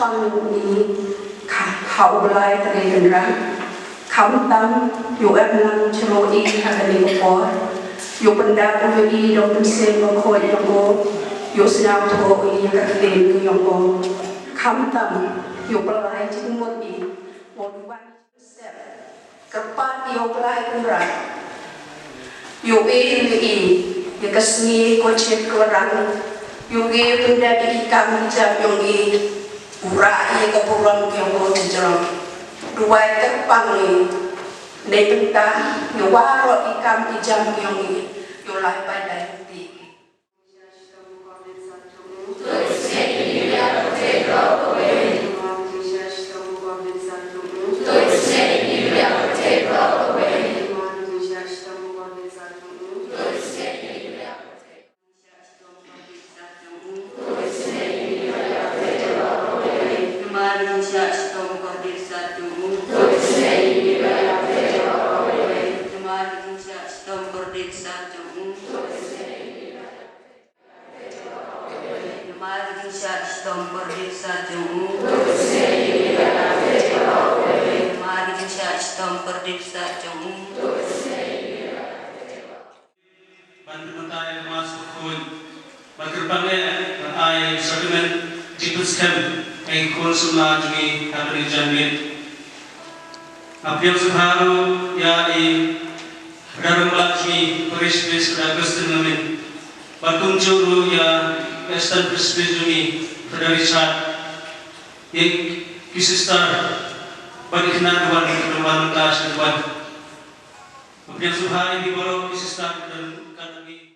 pang ni hau lai tadi kendra kham tam yu lang chlo i hakani ko yu penda ko i do pensen ko yo yu snam to i ka ten yo kham tam yu lai ching mo i one step kapat yu lai kendra yu i kasni ko chet ko rang yu penda di kam jam yo ura i ka puran yo jero dua terpang ni nepenta yo waro ikam ijam yo lai pada ti Apiam Subhanu ya i Daram Lakshmi Parishvis Agustin Namin Batung Churu ya Estan Prisbizuni Federichat Yek Kisistar Padikna Dewan Kedemban Tas Dewan Apiam Subhanu di Boro Kisistar dan Kanagi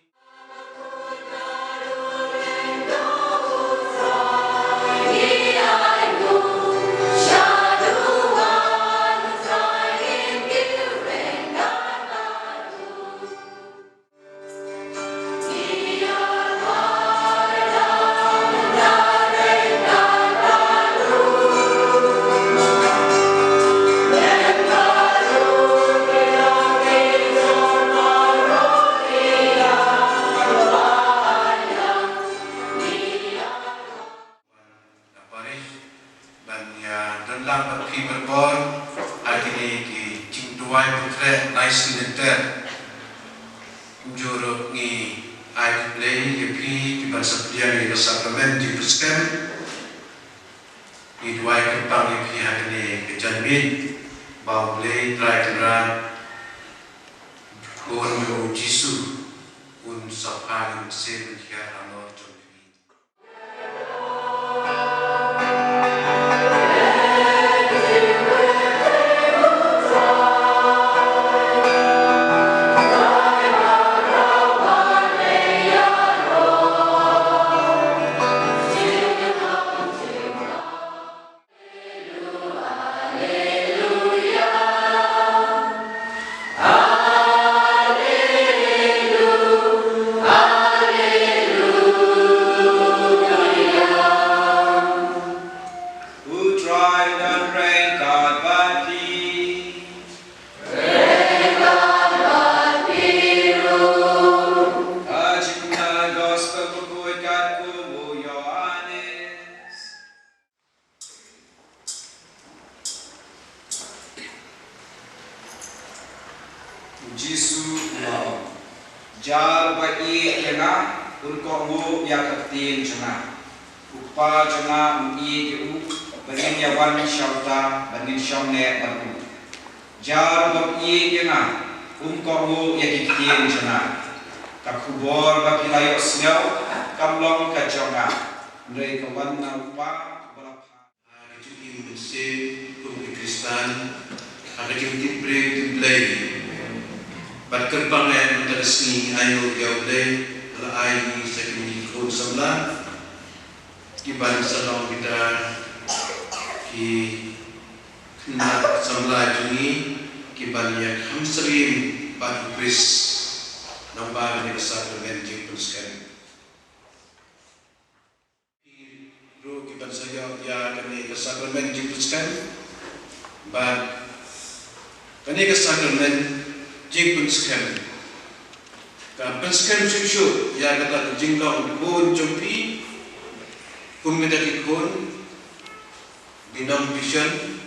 Dinam vision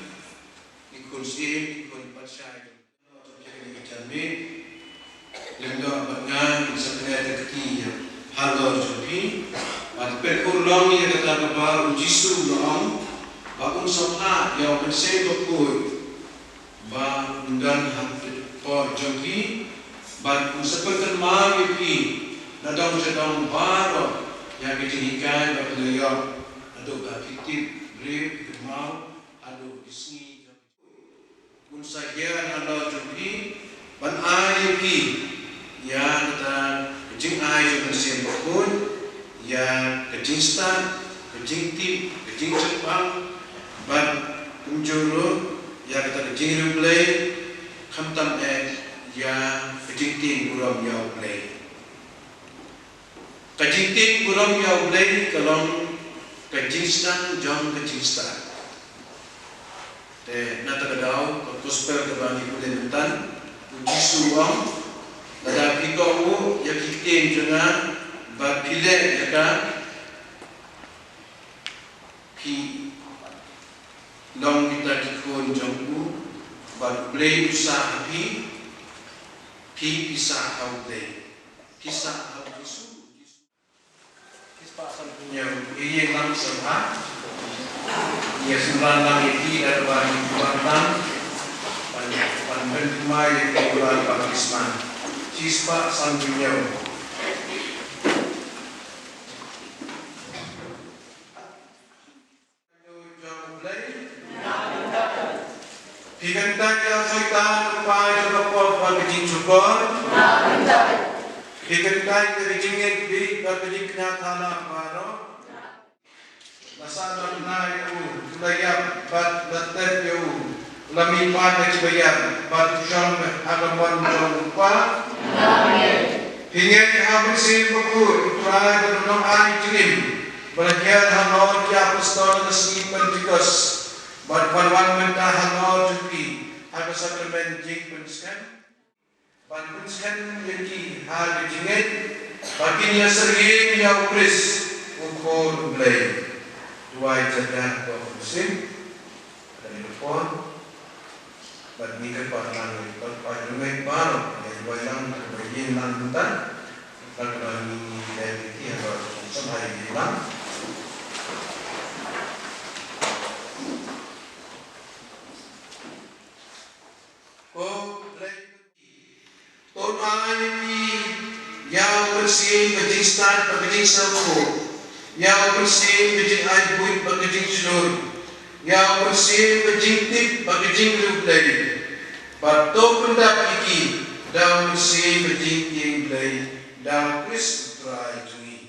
ikut sim ikut pasai jadi kami lengga abadnya sebenarnya terkini halal jadi pada kurang yang kata bahawa jisu doang bakun sopha yang bersih berkut bah undan hati por jadi bakun seperti magi nadang sedang baru yang dijadikan bagi atau fiktif brave mau adu isni kun saja anda jadi ban ayuki ya kata kecing ayu bersih berkut ya kecing star kecing tip kecing cepang ban kunjuru ya kata kecing replay khamtam ya kecing tim buram ya play kecing tim buram ya play kalau kecing star jong kecing star nata kadau gospel kabani kulementan uji suang ada pikawu ya kitin jona ba pile yaka pi long kita dikon jongku ba play usaha pi bisa hau play kisah hau jisu kisah punya iye langsung ya sembilan lagi dari Kuantan pandan kumai ke bulan Pakistan cispa sanjunya Hikantanya syaitan kumai terlepas bagi syukur hikantanya keringin di bagi kenyataan baru Nasana nayu tulayam bat batet yu lami pada cibayam bat syam agaman jompa hingga habis sibuk try dalam hari jinim belajar hanor ya apostol nasi Pentecost bat panwan mentah hanor juki ada sakramen jing penskan bat penskan jadi hari jingit baginya sergi ya ukris ukur belai dua jadah dua musim dari depan bagi kepadangan kepadangan baru yang bayang kebayin lantan kalau ini dari tiada sampai hilang ton ayati yang bersih berjistan berjing seluruh yang bersih berjing aibut berjing seluruh yang bersih berjing tip berjing rublai bato pendak iki daun bersih berjing yang belai daun kris terai jungi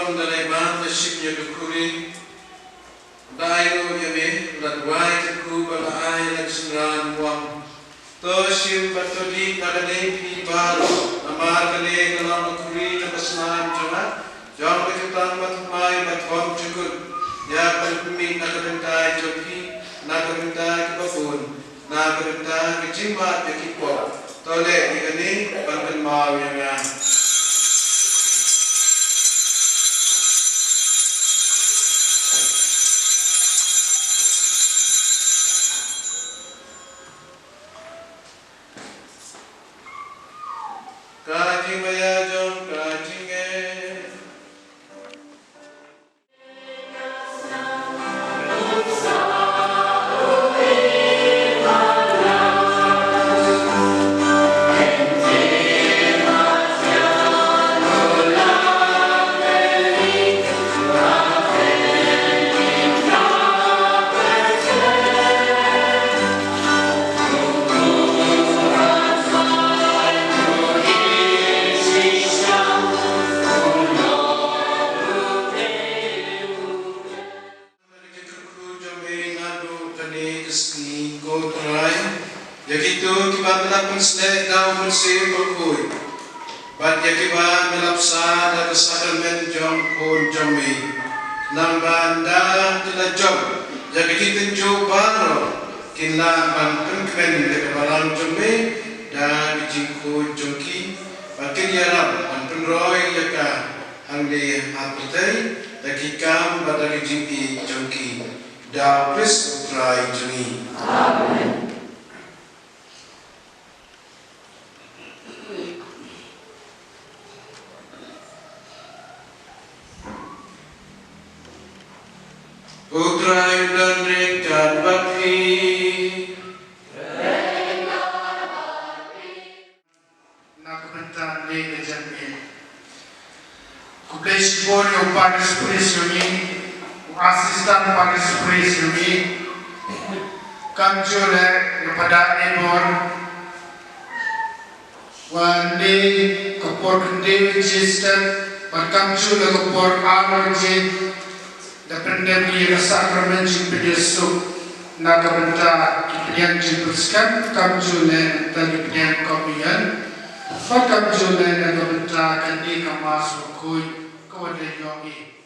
John dari band shipnya dukuri Dairo yame ladwai teku balai laksuran wang Toshim batodi kadane pi baru amar kane dalam dukuri napasnan jonga John kejutan matmai matkom cukut ya berpemi nagabentai joki nagabentai kebun nagabentai kejimbat yakipot tole digani banten mau yang Kajing maya jom kajing Yakitu kiba melap mensle daw mensi berkui. Bat yakiba melap sa da sakramen jom kun jomi. Nang banda tila jom. Yakitu jo baro kinla ban penkmen de balang jomi da bijingku jongki. Bakin yaram ban penroy yaka hangde haputai dakikam badari jingki jongki. Da pris utrai jongi. Amen. Putra dan ringkat bakti Nakabentan lega jamil Kublesi polio paris presioni Asistan paris presioni Kamjole kepada Ebor Wande kepor kendewi jistan Kamjole kepor arojit Dependem di sakramen jimpedesuk Nagabenta kipilian jimpuskan Kamjule dan kipilian komian Kamjule nagabenta kandi kamasukui Kawadayongi